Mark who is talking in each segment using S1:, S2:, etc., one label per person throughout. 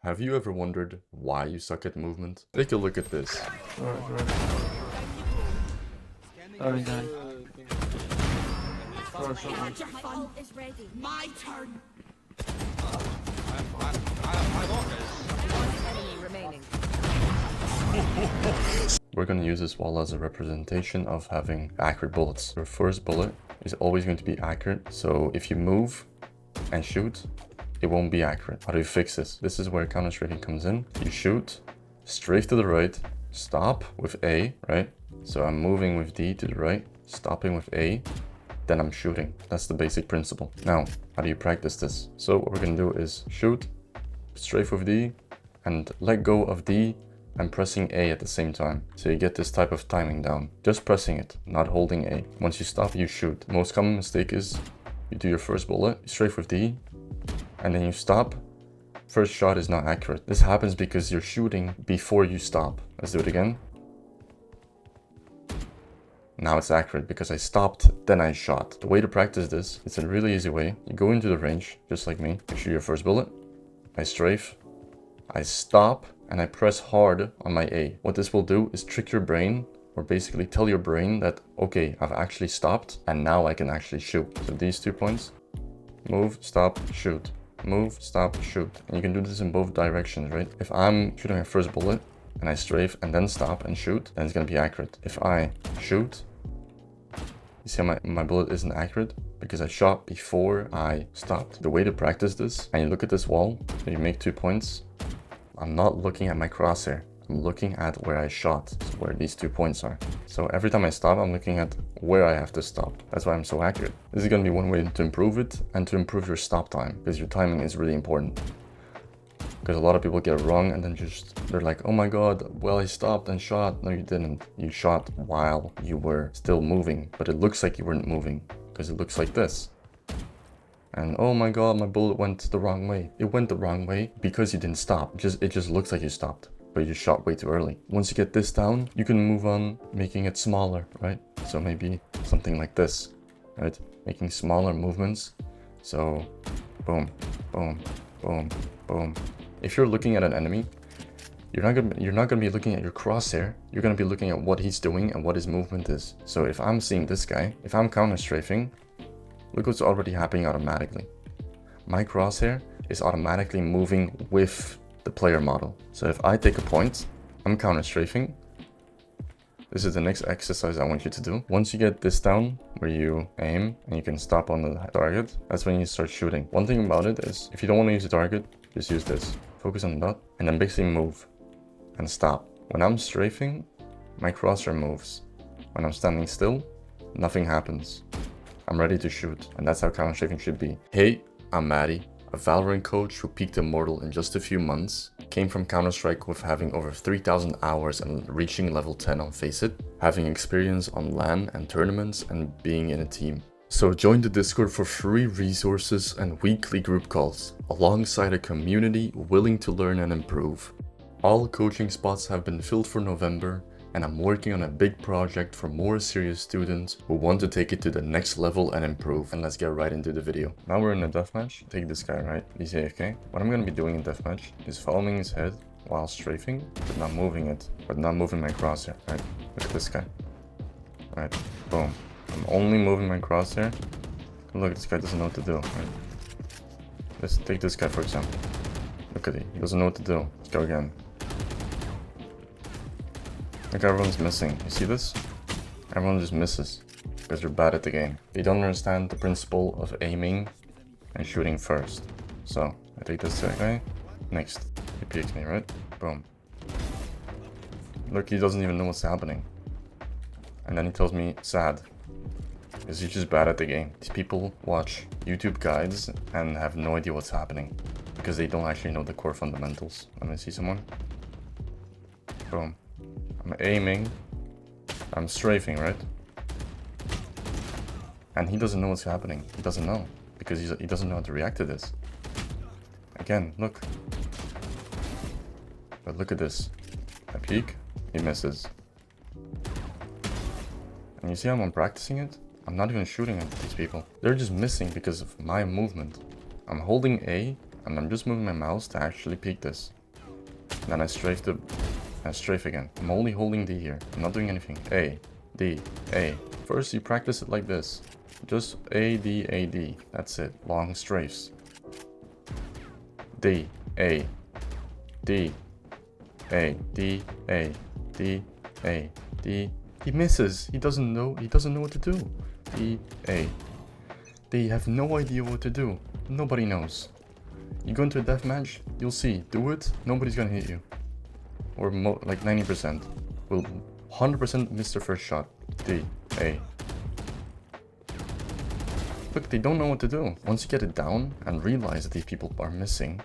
S1: Have you ever wondered why you suck at movement? Take a look at this.
S2: Alright. Oh, nice. Oh, something.
S3: My ult is ready. My turn. One enemy remaining.
S1: We're going to use this wall as a representation of having accurate bullets. Your first bullet is always going to be accurate, so if you move and shoot, it won't be accurate. How do you fix this? This is where counter strafing comes in. You shoot, strafe to the right, stop with A, right? So I'm moving with D to the right, stopping with A, then I'm shooting. That's the basic principle. Now, how do you practice this? So what we're going to do is shoot, strafe with D, and let go of D and pressing A at the same time. So you get this type of timing down. Just pressing it, not holding A. Once you stop, you shoot. Most common mistake is you do your first bullet, you strafe with D, and then you stop. First shot is not accurate. This happens because you're shooting before you stop. Let's do it again. Now it's accurate because I stopped, then I shot. The way to practice this, it's a really easy way. You go into the range, just like me. You shoot your first bullet, I strafe, I stop, and I press hard on my A. What this will do is trick your brain, or basically tell your brain that, okay, I've actually stopped, and now I can actually shoot. So these 2 points, move, stop, shoot. Move, stop, shoot. And you can do this in both directions, right? If I'm shooting my first bullet, and I strafe, and then stop and shoot, then it's gonna be accurate. If I shoot, you see how my bullet isn't accurate? Because I shot before I stopped. The way to practice this, and you look at this wall, and you make 2 points, I'm not looking at my crosshair. I'm looking at where I shot, so where these 2 points are. So every time I stop, I'm looking at where I have to stop. That's why I'm so accurate. This is gonna be one way to improve it and to improve your stop time, because your timing is really important. Because a lot of people get it wrong and then they're like, oh my god, well, I stopped and shot. No, you didn't. You shot while you were still moving, but it looks like you weren't moving because it looks like this. And oh my god, my bullet went the wrong way. It went the wrong way because you didn't stop. It just looks like you stopped, but you shot way too early. Once you get this down, you can move on making it smaller, right? So maybe something like this, right? Making smaller movements. So boom, boom, boom, boom. If you're looking at an enemy, you're not gonna be looking at your crosshair. You're gonna be looking at what he's doing and what his movement is. So if I'm seeing this guy, if I'm counter strafing, look what's already happening automatically. My crosshair is automatically moving with the player model. So if I take a point, I'm counter strafing. This is the next exercise I want you to do. Once you get this down, where you aim and you can stop on the target, that's when you start shooting. One thing about it is, if you don't want to use the target, just use this. Focus on the dot, and then basically move and stop. When I'm strafing, my crosshair moves. When I'm standing still, nothing happens. I'm ready to shoot, and that's how counter strafing should be. Hey, I'm Maddie, a Valorant coach who peaked immortal in just a few months, came from Counter-Strike with having over 3,000 hours and reaching level 10 on Faceit, having experience on LAN and tournaments, and being in a team. So join the Discord for free resources and weekly group calls, alongside a community willing to learn and improve. All coaching spots have been filled for November, and I'm working on a big project for more serious students who want to take it to the next level and improve. And let's get right into the video. Now we're in a deathmatch. Take this guy, right? He's AFK. What I'm gonna be doing in deathmatch is following his head while strafing, but not moving it, but not moving my crosshair, right? Look at this guy. Right, boom. I'm only moving my crosshair. Look, this guy doesn't know what to do, right? Let's take this guy for example. Look at it, he doesn't know what to do. Let's go again. Like everyone's missing. You see this? Everyone just misses because they're bad at the game. They don't understand the principle of aiming and shooting first. So I take this guy. Next, he peeks me, right? Boom. Look, he doesn't even know what's happening. And then he tells me sad. Because he's just bad at the game. These people watch YouTube guides and have no idea what's happening. Because they don't actually know the core fundamentals. Let me see someone. Boom. I'm aiming. I'm strafing, right? And he doesn't know what's happening. He doesn't know. Because he doesn't know how to react to this. Again, look. But look at this. I peek, he misses. And you see how I'm practicing it? I'm not even shooting at these people. They're just missing because of my movement. I'm holding A, and I'm just moving my mouse to actually peek this. And then I strafe again. I'm only holding D here. I'm not doing anything. A, D, A. First you practice it like this. Just A, D, A, D. That's it. Long strafes. D, A, D, A, D, A, D, A, D. He misses. He doesn't know what to do. D, A. They have no idea what to do. Nobody knows. You go into a deathmatch, you'll see. Do it, nobody's gonna hit you. Or like 90%. Will 100% miss their first shot. D, A. Look, they don't know what to do. Once you get it down and realize that these people are missing,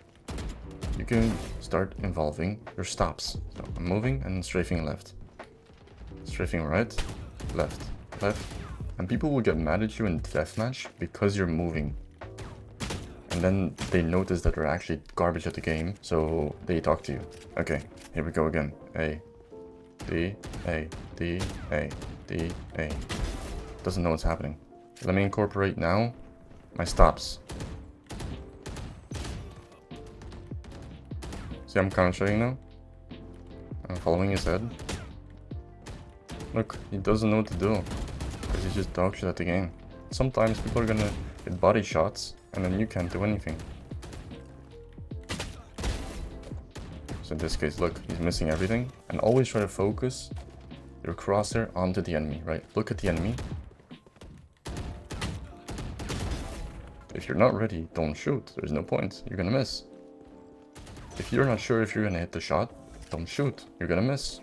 S1: you can start involving your stops. So I'm moving and strafing left. Strafing right, left, left. And people will get mad at you in deathmatch because you're moving. And then they notice that they're actually garbage at the game, so they talk to you. Okay, here we go again. A, D, A, D, A, D, A. Doesn't know what's happening. Let me incorporate now my stops. See, I'm concentrating now. I'm following his head. Look, he doesn't know what to do. Because he's just dog shit at the game. Sometimes people are gonna get body shots, and then you can't do anything. So in this case, look, he's missing everything. And always try to focus your crosshair onto the enemy, right? Look at the enemy. If you're not ready, don't shoot. There's no point. You're gonna miss. If you're not sure if you're gonna hit the shot, don't shoot. You're gonna miss.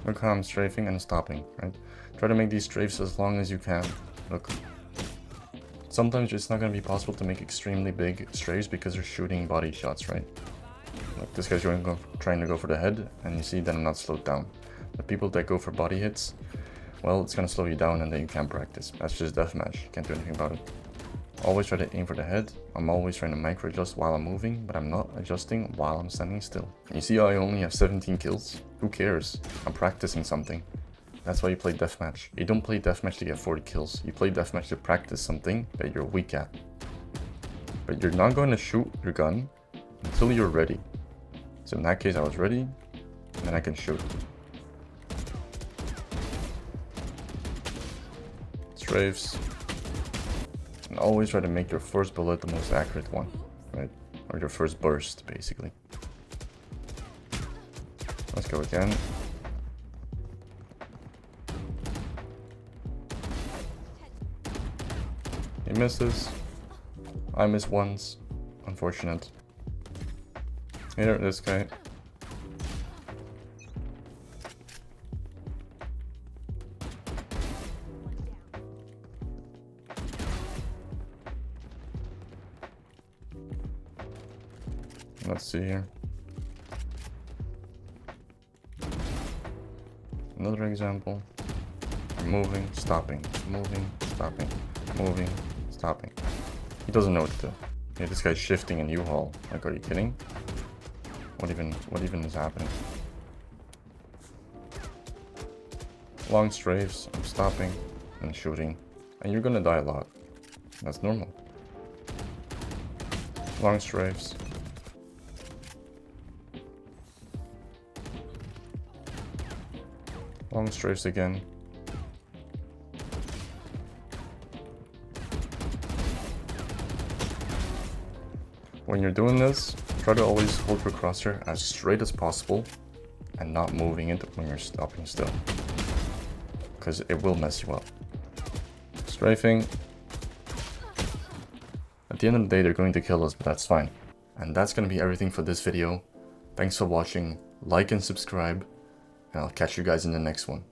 S1: Look how I'm strafing and stopping, right? Try to make these strafes as long as you can. Look. Sometimes it's not going to be possible to make extremely big strafes because you're shooting body shots, right? Like this guy's trying to go for the head, and you see that I'm not slowed down. The people that go for body hits, well, it's going to slow you down and then you can't practice. That's just deathmatch. Can't do anything about it. Always try to aim for the head. I'm always trying to micro adjust while I'm moving, but I'm not adjusting while I'm standing still. You see how I only have 17 kills? Who cares? I'm practicing something. That's why you play deathmatch. You don't play deathmatch to get 40 kills. You play deathmatch to practice something that you're weak at. But you're not going to shoot your gun until you're ready. So in that case, I was ready, and then I can shoot. Strafes. And always try to make your first bullet the most accurate one, right? Or your first burst, basically. Let's go again. He misses. I miss once. Unfortunate. Here, this guy. Let's see here. Another example. Moving, stopping, moving, stopping, moving, stopping. He doesn't know what to do. Yeah, this guy's shifting in U-Haul. Like, are you kidding? What even is happening? Long strafes, I'm stopping and shooting. And you're gonna die a lot. That's normal. Long strafes. Long strafes again. When you're doing this, try to always hold your crosshair as straight as possible and not moving it when you're stopping still, because it will mess you up. Strafing. At the end of the day, they're going to kill us, but that's fine. And that's going to be everything for this video. Thanks for watching. Like and subscribe. And I'll catch you guys in the next one.